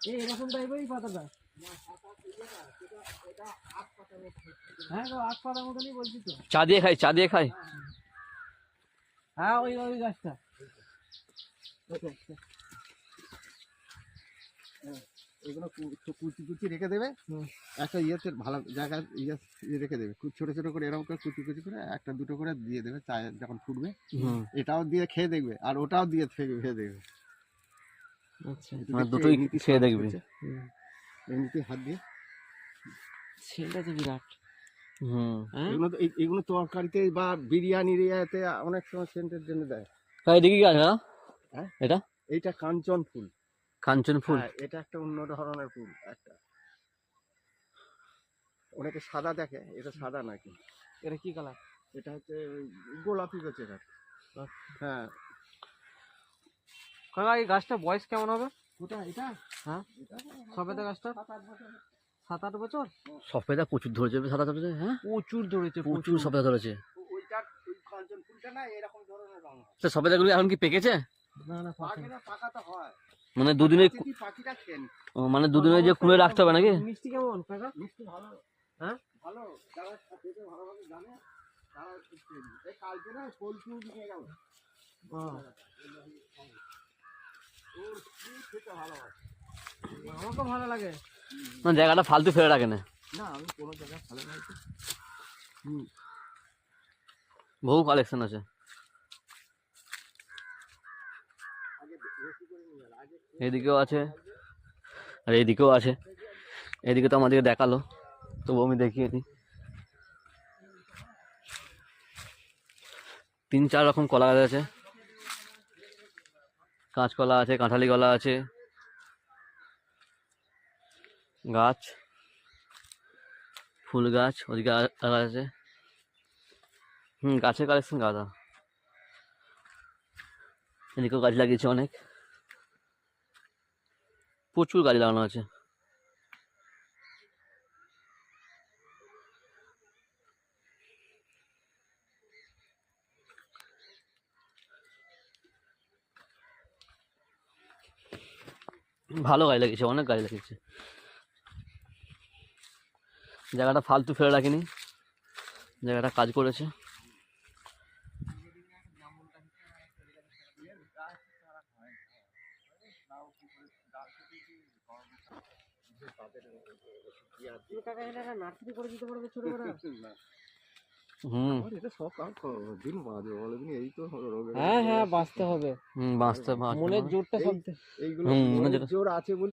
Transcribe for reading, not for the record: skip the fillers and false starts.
এরকম টাইপেরই পাতাটা। হ্যাঁ গো, আখ পাতার মতনই বলছি তো। চা দিয়ে খাই, চা দিয়ে খাই। হ্যাঁ ওই ওই গাছটা। এগুলো কুচি কুচি রেখে দেবে একটা ইয়েতে ভালো জায়গায় ইয়ে রেখে দেবে, খুব ছোট ছোট করে এরকম করে কুচি কুচি করে একটা দুটো করে দিয়ে দেবে, চায় যখন ফুটবে এটাও দিয়ে খেয়ে দেখবে আর ওটাও দিয়ে খেয়ে দেখবে। আচ্ছা, মানে দুটোই খেয়ে দেখবি। এমনিতে হাত দিয়ে সেটা তো বিরাট। এগুলো তো এগুলো তরকারিতে বা বিরিয়ানির ইয়েতে অনেক সময় সেন্টের জন্য দেয়। তাই দেখি গাছ না হ্যাঁ এটা? এইটা কাঞ্চন ফুল। কাঞ্চন ফুল? হ্যাঁ, এটা একটা অন্য ধরনের ফুল একটা। অনেকে সাদা দেখে, এটা সাদা নাকি। এটা কি কালার? এটা হচ্ছে গোলাপি গোছের আর কি। হ্যাঁ। কাকা এই গাছটা বয়স কেমন হবে? কোথায় এটা? হ্যাঁ সবেদা গাছটা 7-8 বছর। সফেদা প্রচুর ধরেছে, সাদা ধরেছে। হ্যাঁ প্রচুর ধরেছে, প্রচুর সফেদা ধরেছে। ওইটার ওই কাঞ্চন ফুলটা না এরকম ধরনের রং হয়। তো সফেদাগুলো এখন কি পেকেছে? না না পাকে না, পাকা তো হয়। মানে দুদিনে পাখিটা খেন। মানে দুদিনে যে খুলে রাখতে হবে নাকি? মিষ্টি কেমন কাকা? মিষ্টি ভালো। হ্যাঁ ভালো, যারা খেতে ভালোভাবে জানে তারা এই কালকে না কলচু নিয়ে গেল। ওর খেতে ভালো হয়। আমাকে ভালো লাগে। মানে জায়গাটা ফালতু ফেলে রাখে না। না আমি কোনো জায়গায় ভালো নাই তো। বহু কালেকশন আছে। এদিকেও আছে আর এদিকেও আছে। এদিকে তো আমাদেরকে দেখালো, তবু আমি দেখিয়ে দিই। 3-4 রকম কলা গাছ আছে। কাঁচকলা আছে, কাঁঠালি কলা আছে, গাছ, ফুল গাছ ওদিকে আছে। গাছের কালেকশন গাদা। এদিকেও গাছ লাগিয়েছে অনেক, প্রচুর গাছ লাগানো আছে। ভালো গাছ লাগিয়েছে, অনেক গাছ লাগিয়েছে। জায়গাটা ফালতু ফেলে রাখিনি, জায়গাটা কাজ করেছে। কাকা এটা নার্সারি করে দিতে পারবে ছোট করে? এটা সব কাজ দিন বাজে বলে দিন, এই তো রোগে। হ্যাঁ হ্যাঁ বাঁচতে হবে। বাঁচতে মনের জোরটা সব। এইগুলো জোর আছে বলে